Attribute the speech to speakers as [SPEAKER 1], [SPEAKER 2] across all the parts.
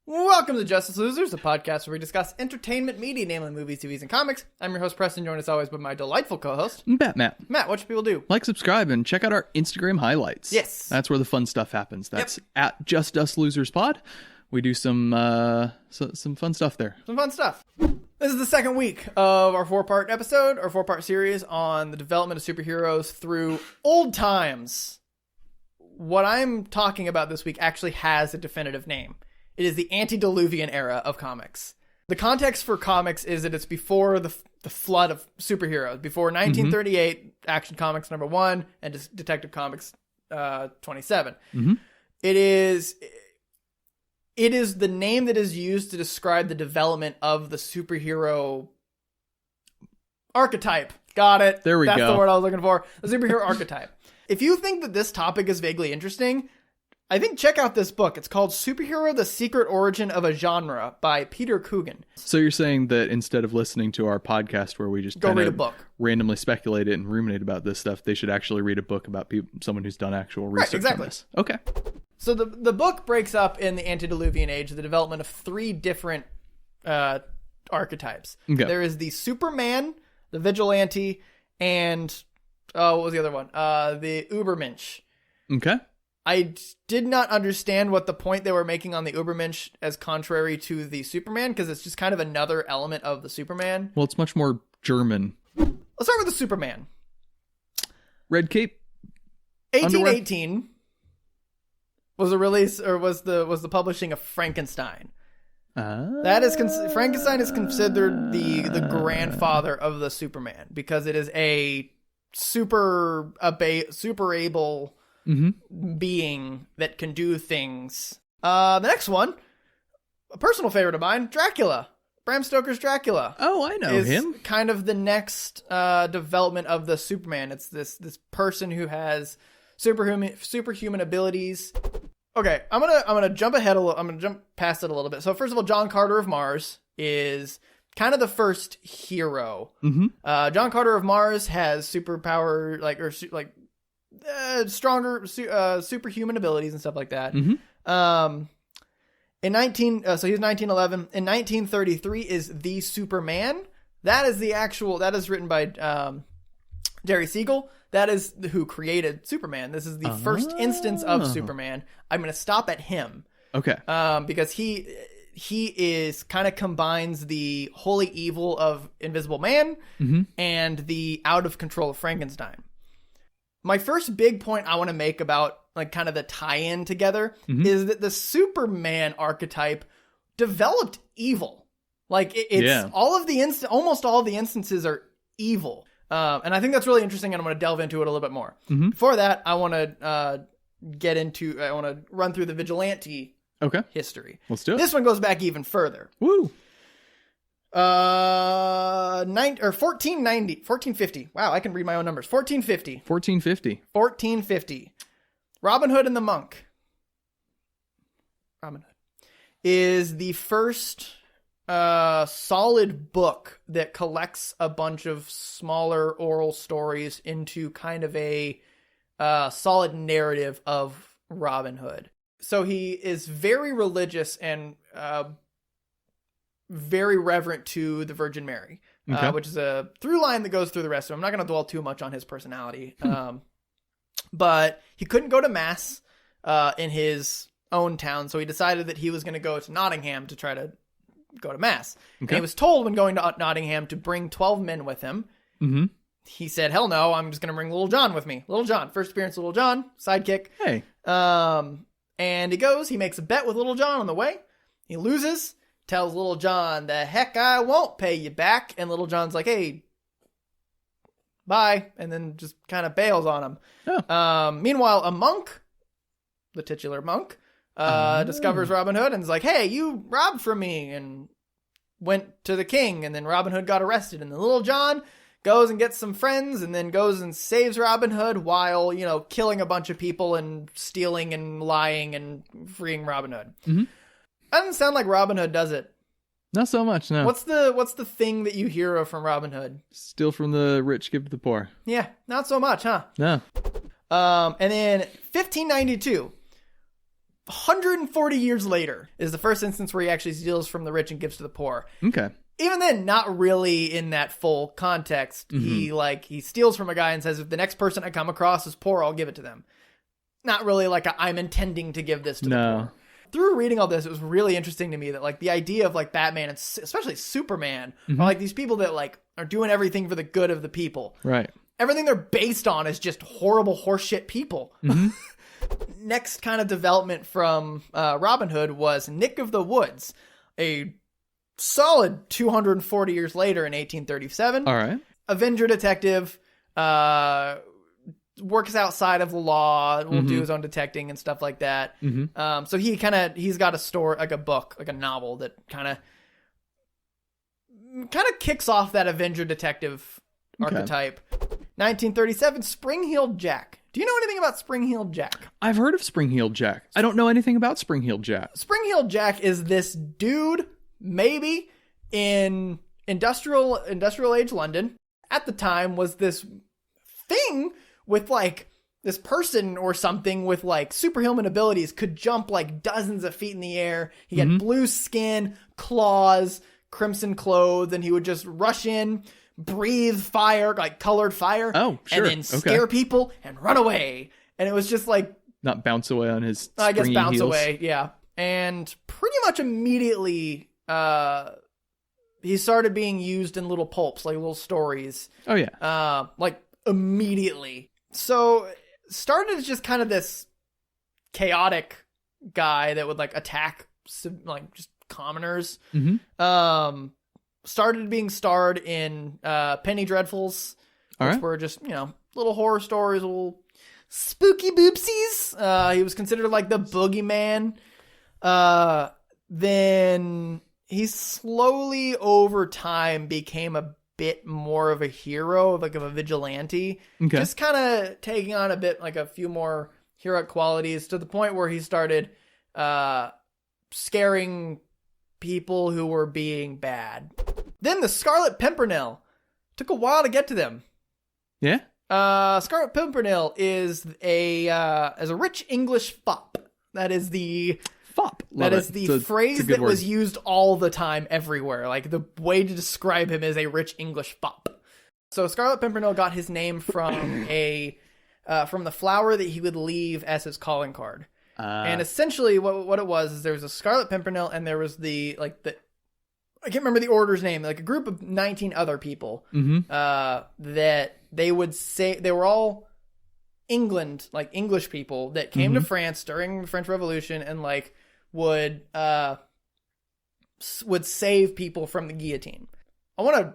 [SPEAKER 1] Welcome to Justice Losers, a podcast where we discuss entertainment media, namely movies, TVs, and comics. I'm your host, Preston, joined as always by my delightful co-host,
[SPEAKER 2] Matt.
[SPEAKER 1] Matt, what should people do?
[SPEAKER 2] Like, subscribe, and check out our Instagram highlights.
[SPEAKER 1] Yes.
[SPEAKER 2] That's where the fun stuff happens. That's at Just Us Losers Pod. We do some fun stuff there.
[SPEAKER 1] Some fun stuff. This is the second week of our four-part episode, or four-part series on the development of superheroes through old times. What I'm talking about this week actually has a definitive name. It is the Antediluvian Era of Comics. The context for comics is that it's before the flood of superheroes, before 1938, Action Comics #1, and Detective Comics 27.
[SPEAKER 2] Mm-hmm.
[SPEAKER 1] It is the name that is used to describe the development of the superhero archetype. Got it.
[SPEAKER 2] There we go.
[SPEAKER 1] That's the word I was looking for. The superhero archetype. If you think that this topic is vaguely interesting, I think check out this book. It's called Superhero: The Secret Origin of a Genre by Peter Coogan.
[SPEAKER 2] So you're saying that instead of listening to our podcast where we just
[SPEAKER 1] go read a book,
[SPEAKER 2] randomly speculate it and ruminate about this stuff, they should actually read a book about someone who's done actual research on this. Okay.
[SPEAKER 1] So the book breaks up in the Antediluvian Age the development of three different archetypes.
[SPEAKER 2] Okay.
[SPEAKER 1] There is the Superman, the Vigilante, and what was the other one? The Ubermensch.
[SPEAKER 2] Okay.
[SPEAKER 1] I did not understand what the point they were making on the Ubermensch as contrary to the Superman, because it's just kind of another element of the Superman.
[SPEAKER 2] Well, it's much more German.
[SPEAKER 1] Let's start with the Superman.
[SPEAKER 2] Red cape.
[SPEAKER 1] 1818 was the release, or was the publishing of Frankenstein. Frankenstein is considered the grandfather of the Superman because it is a super able being that can do things. The next one, a personal favorite of mine, Dracula. Bram Stoker's Dracula.
[SPEAKER 2] Oh, I know
[SPEAKER 1] is
[SPEAKER 2] him.
[SPEAKER 1] Kind of the next development of the Superman. It's this person who has superhuman abilities. Okay, I'm gonna jump ahead a little. I'm gonna jump past it a little bit. So first of all, John Carter of Mars is kind of the first hero. John Carter of Mars has superpower, stronger superhuman abilities and stuff like that.
[SPEAKER 2] Mm-hmm.
[SPEAKER 1] So he was 1911. In 1933 is The Superman. That is written by Jerry Siegel. That is who created Superman. This is the first instance of Superman. I'm going to stop at him.
[SPEAKER 2] Okay.
[SPEAKER 1] Because he is kind of combines the holy evil of Invisible Man and the out of control of Frankenstein. My first big point I want to make about kind of the tie-in together is that the Superman archetype developed evil. Almost all of the instances are evil. And I think that's really interesting, and I'm going to delve into it a little bit more. Before that, I want to run through the Vigilante history.
[SPEAKER 2] Let's do it.
[SPEAKER 1] This one goes back even further.
[SPEAKER 2] Woo!
[SPEAKER 1] 1450. Wow, I can read my own numbers. 1450. Robin Hood and the Monk. Robin Hood is the first solid book that collects a bunch of smaller oral stories into kind of a solid narrative of Robin Hood. So he is very religious and very reverent to the Virgin Mary, which is a through line that goes through the rest of him. I'm not going to dwell too much on his personality. But he couldn't go to Mass in his own town, so he decided that he was going to go to Nottingham to try to go to Mass. And he was told when going to Nottingham to bring 12 men with him. He said, hell no, I'm just going to bring Little John with me. Little John, first appearance of Little John, sidekick.
[SPEAKER 2] Hey.
[SPEAKER 1] And he makes a bet with Little John on the way. He loses, tells Little John, the heck I won't pay you back. And Little John's like, hey, bye. And then just kind of bails on him. Oh. Meanwhile, a monk, the titular monk, discovers Robin Hood and is like, hey, you robbed from me, and went to the king. And then Robin Hood got arrested. And then Little John goes and gets some friends and then goes and saves Robin Hood while, killing a bunch of people and stealing and lying and freeing Robin Hood. That doesn't sound like Robin Hood, does it?
[SPEAKER 2] Not so much, no.
[SPEAKER 1] What's the thing that you hear of from Robin Hood?
[SPEAKER 2] Steal from the rich, give to the poor.
[SPEAKER 1] Yeah, not so much, huh?
[SPEAKER 2] No.
[SPEAKER 1] And then 1592, 140 years later is the first instance where he actually steals from the rich and gives to the poor.
[SPEAKER 2] Okay.
[SPEAKER 1] Even then, not really in that full context. He steals from a guy and says, if the next person I come across is poor, I'll give it to them. Not really like I'm intending to give this to the poor. Through reading all this, it was really interesting to me that like the idea of like Batman and especially Superman are like these people that like are doing everything for the good of the people.
[SPEAKER 2] Right.
[SPEAKER 1] Everything they're based on is just horrible horseshit people. Next kind of development from Robin Hood was Nick of the Woods, a solid 240 years later in 1837.
[SPEAKER 2] All right.
[SPEAKER 1] Avenger detective, works outside of the law, will do his own detecting and stuff like that. So he's got a story, like a book, like a novel that kind of kicks off that Avenger detective archetype. 1937, Spring-Heeled Jack. Do you know anything about Spring-Heeled Jack?
[SPEAKER 2] I've heard of Spring-Heeled Jack. I don't know anything about Spring-Heeled Jack.
[SPEAKER 1] Spring-Heeled Jack is this dude, maybe, in industrial age London. At the time, was this thing with like this person or something with like superhuman abilities, could jump like dozens of feet in the air. He had blue skin, claws, crimson clothes, and he would just rush in, breathe fire, like colored fire.
[SPEAKER 2] Oh, sure.
[SPEAKER 1] And then scare people and run away. And it was just like,
[SPEAKER 2] not bounce away on his
[SPEAKER 1] I guess bounce
[SPEAKER 2] heels.
[SPEAKER 1] away, yeah. And pretty much immediately, he started being used in little pulps, like little stories.
[SPEAKER 2] Oh, yeah.
[SPEAKER 1] Like immediately. So started as just kind of this chaotic guy that would like attack like just commoners. Started being starred in Penny Dreadfuls, which were just, little horror stories, little spooky boopsies. He was considered like the boogeyman. Then he slowly over time became a bit more of a hero, like of a vigilante.
[SPEAKER 2] Okay.
[SPEAKER 1] Just kind of taking on a bit like a few more heroic qualities to the point where he started scaring people who were being bad. Then the Scarlet Pimpernell. Took a while to get to them.
[SPEAKER 2] Yeah?
[SPEAKER 1] Scarlet Pimpernell is a rich English fop. That is the
[SPEAKER 2] fop.
[SPEAKER 1] That is the phrase that was used all the time everywhere. Like the way to describe him is a rich English fop. So Scarlet Pimpernell got his name from from the flower that he would leave as his calling card. And essentially what it was is there was a Scarlet Pimpernel and there was I can't remember the order's name, like a group of 19 other people that they would say they were all England, like English people that came to France during the French Revolution and like would save people from the guillotine. I want to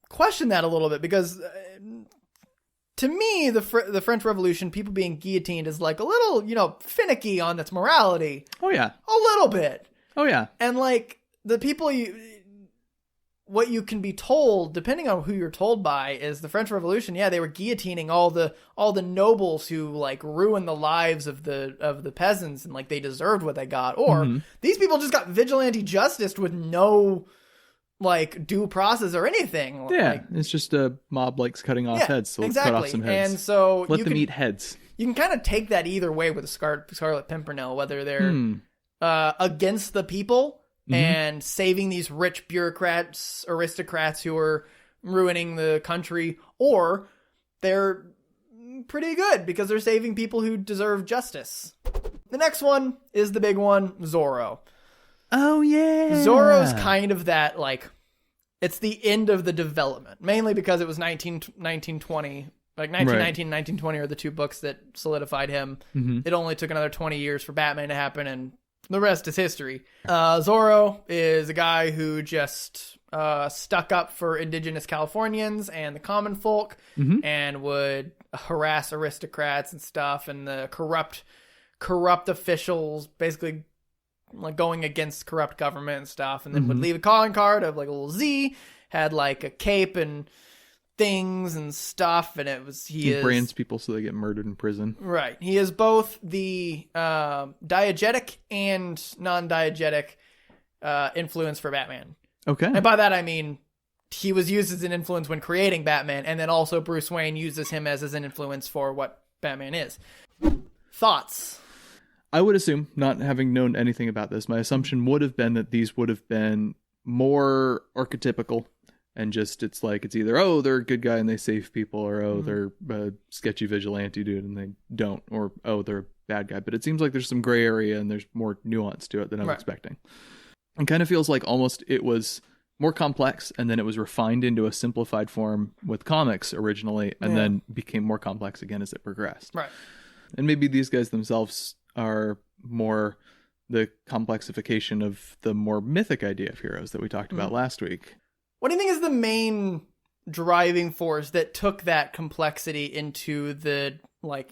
[SPEAKER 1] question that a little bit because to me, the French Revolution, people being guillotined is like a little, finicky on its morality.
[SPEAKER 2] Oh, yeah.
[SPEAKER 1] A little bit.
[SPEAKER 2] Oh, yeah.
[SPEAKER 1] And like the people what you can be told, depending on who you're told by, is the French Revolution. Yeah, they were guillotining all the nobles who like ruined the lives of the peasants and like they deserved what they got. Or these people just got vigilante justice with no like due process or anything.
[SPEAKER 2] Yeah,
[SPEAKER 1] like,
[SPEAKER 2] it's just a mob likes cutting off heads, so let's cut off some heads.
[SPEAKER 1] And so
[SPEAKER 2] let them eat heads.
[SPEAKER 1] You can kind of take that either way with the Scarlet Pimpernel, whether they're against the people and saving these rich bureaucrats, aristocrats who are ruining the country, or they're pretty good because they're saving people who deserve justice. The next one is the big one, Zorro.
[SPEAKER 2] Oh, yeah.
[SPEAKER 1] Zorro's kind of that, like, it's the end of the development, mainly because it was 1920. Like, 1919 and 1920 are the two books that solidified him. It only took another 20 years for Batman to happen, and the rest is history. Zorro is a guy who just stuck up for indigenous Californians and the common folk and would harass aristocrats and stuff, and the corrupt officials, basically like going against corrupt government and stuff, and then would leave a calling card of like a little Z, had like a cape and things and stuff, and it was he
[SPEAKER 2] brands people so they get murdered in prison.
[SPEAKER 1] Right. He is both the diegetic and non-diegetic influence for Batman.
[SPEAKER 2] Okay.
[SPEAKER 1] And by that I mean he was used as an influence when creating Batman, and then also Bruce Wayne uses him as an influence for what Batman is. Thoughts?
[SPEAKER 2] I would assume, not having known anything about this, my assumption would have been that these would have been more archetypical, and just it's either, oh, they're a good guy and they save people, or oh, they're a sketchy vigilante dude and they don't, or oh, they're a bad guy. But it seems like there's some gray area and there's more nuance to it than I was expecting. It kind of feels like almost it was more complex, and then it was refined into a simplified form with comics originally, and then became more complex again as it progressed.
[SPEAKER 1] Right.
[SPEAKER 2] And maybe these guys themselves are more the complexification of the more mythic idea of heroes that we talked about last week.
[SPEAKER 1] What do you think is the main driving force that took that complexity into the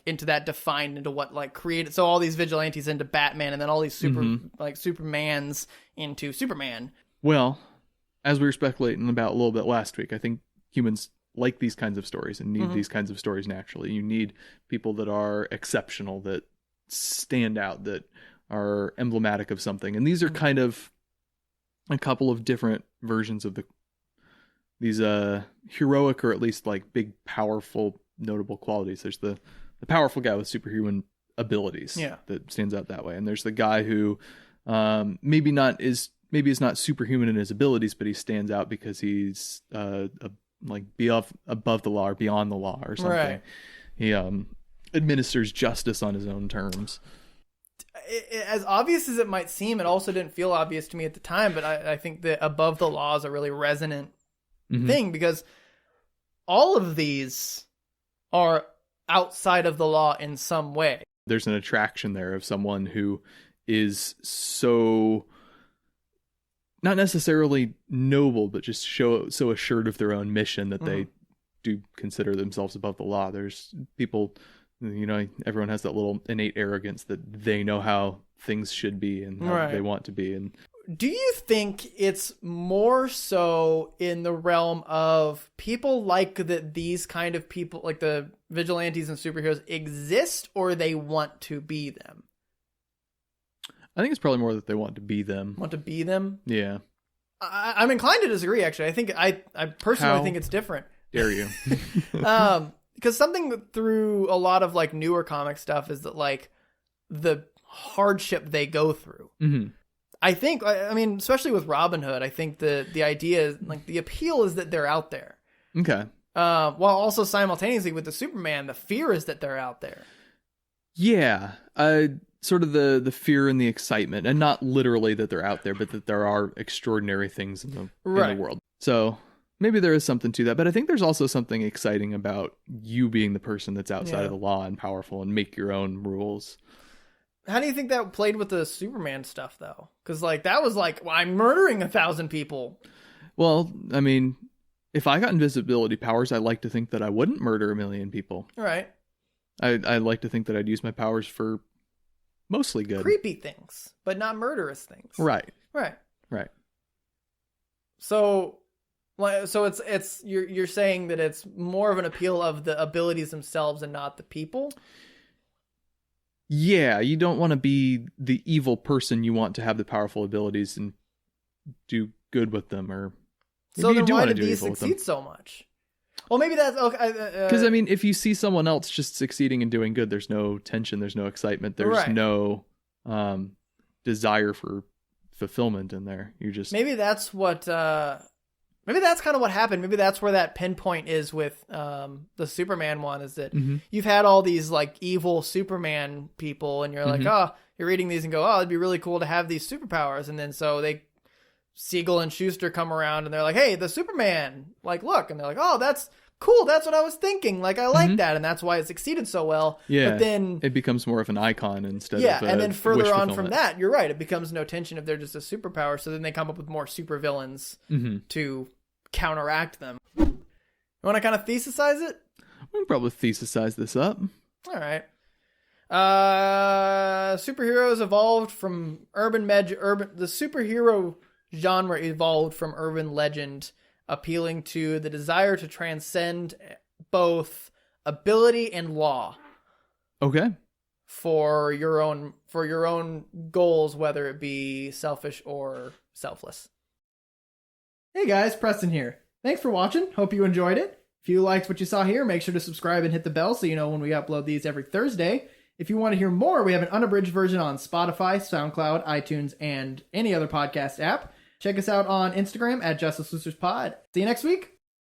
[SPEAKER 1] into that defined into what created all these vigilantes into Batman, and then all these Supermans into Superman?
[SPEAKER 2] Well, as we were speculating about a little bit last week, I think humans like these kinds of stories and need these kinds of stories naturally. You need people that are exceptional, that stand out, that are emblematic of something. And these are kind of a couple of different versions of these heroic, or at least big, powerful, notable qualities. There's the powerful guy with superhuman abilities that stands out that way. And there's the guy who maybe is not superhuman in his abilities, but he stands out because he's above the law or beyond the law or something.
[SPEAKER 1] Right.
[SPEAKER 2] He administers justice on his own terms.
[SPEAKER 1] As obvious as it might seem, it also didn't feel obvious to me at the time, but I think that above the law is a really resonant thing, because all of these are outside of the law in some way.
[SPEAKER 2] There's an attraction there of someone who is so, not necessarily noble, but just so assured of their own mission that they do consider themselves above the law. There's people, everyone has that little innate arrogance that they know how things should be and how they want to be. And
[SPEAKER 1] do you think it's more so in the realm of people that these kind of people, like the vigilantes and superheroes, exist, or they want to be them?
[SPEAKER 2] I think it's probably more that they want to be them.
[SPEAKER 1] Want to be them?
[SPEAKER 2] Yeah.
[SPEAKER 1] I'm inclined to disagree, actually. I think I personally think it's different.
[SPEAKER 2] Dare you?
[SPEAKER 1] Because something through a lot of newer comic stuff is that the hardship they go through. Mm-hmm. I think, especially with Robin Hood, I think the idea is the appeal is that they're out there.
[SPEAKER 2] Okay.
[SPEAKER 1] While also simultaneously with the Superman, the fear is that they're out there.
[SPEAKER 2] Yeah. Sort of the fear and the excitement, and not literally that they're out there, but that there are extraordinary things in the world. So maybe there is something to that, but I think there's also something exciting about you being the person that's outside of the law and powerful and make your own rules.
[SPEAKER 1] How do you think that played with the Superman stuff, though? Because that was I'm murdering 1,000 people.
[SPEAKER 2] Well, if I got invisibility powers, I like to think that I wouldn't murder 1 million people.
[SPEAKER 1] Right.
[SPEAKER 2] I like to think that I'd use my powers for mostly good.
[SPEAKER 1] Creepy things, but not murderous things.
[SPEAKER 2] Right.
[SPEAKER 1] So it's you're saying that it's more of an appeal of the abilities themselves and not the people?
[SPEAKER 2] Yeah, you don't want to be the evil person. You want to have the powerful abilities and do good with them, or maybe
[SPEAKER 1] so then
[SPEAKER 2] you do
[SPEAKER 1] why
[SPEAKER 2] want to
[SPEAKER 1] did
[SPEAKER 2] do
[SPEAKER 1] these
[SPEAKER 2] evil
[SPEAKER 1] succeed so much? Well, maybe that's okay.
[SPEAKER 2] Because if you see someone else just succeeding and doing good, there's no tension, there's no excitement, there's no desire for fulfillment in there. You just
[SPEAKER 1] maybe that's what. Maybe that's kind of what happened. Maybe that's where that pinpoint is with the Superman one, is that you've had all these evil Superman people, and you're you're reading these and go, oh, it'd be really cool to have these superpowers. And then so Siegel and Schuster come around and they're like, hey, the Superman, look. And they're like, oh, that's cool. That's what I was thinking. I like that. And that's why it succeeded so well. Yeah. But then
[SPEAKER 2] it becomes more of an icon instead of
[SPEAKER 1] and then further on from that, you're right. It becomes no tension if they're just a superpower. So then they come up with more supervillains to counteract them. You want to kind of thesicize it?
[SPEAKER 2] We can probably thesicize this up.
[SPEAKER 1] All right. Superheroes evolved from the superhero genre evolved from urban legend, appealing to the desire to transcend both ability and law.
[SPEAKER 2] Okay.
[SPEAKER 1] For your own goals, whether it be selfish or selfless. Hey guys, Preston here. Thanks for watching. Hope you enjoyed it. If you liked what you saw here, make sure to subscribe and hit the bell so you know when we upload these every Thursday. If you want to hear more, we have an unabridged version on Spotify, SoundCloud, iTunes, and any other podcast app. Check us out on Instagram at Justice Losers Pod. See you next week.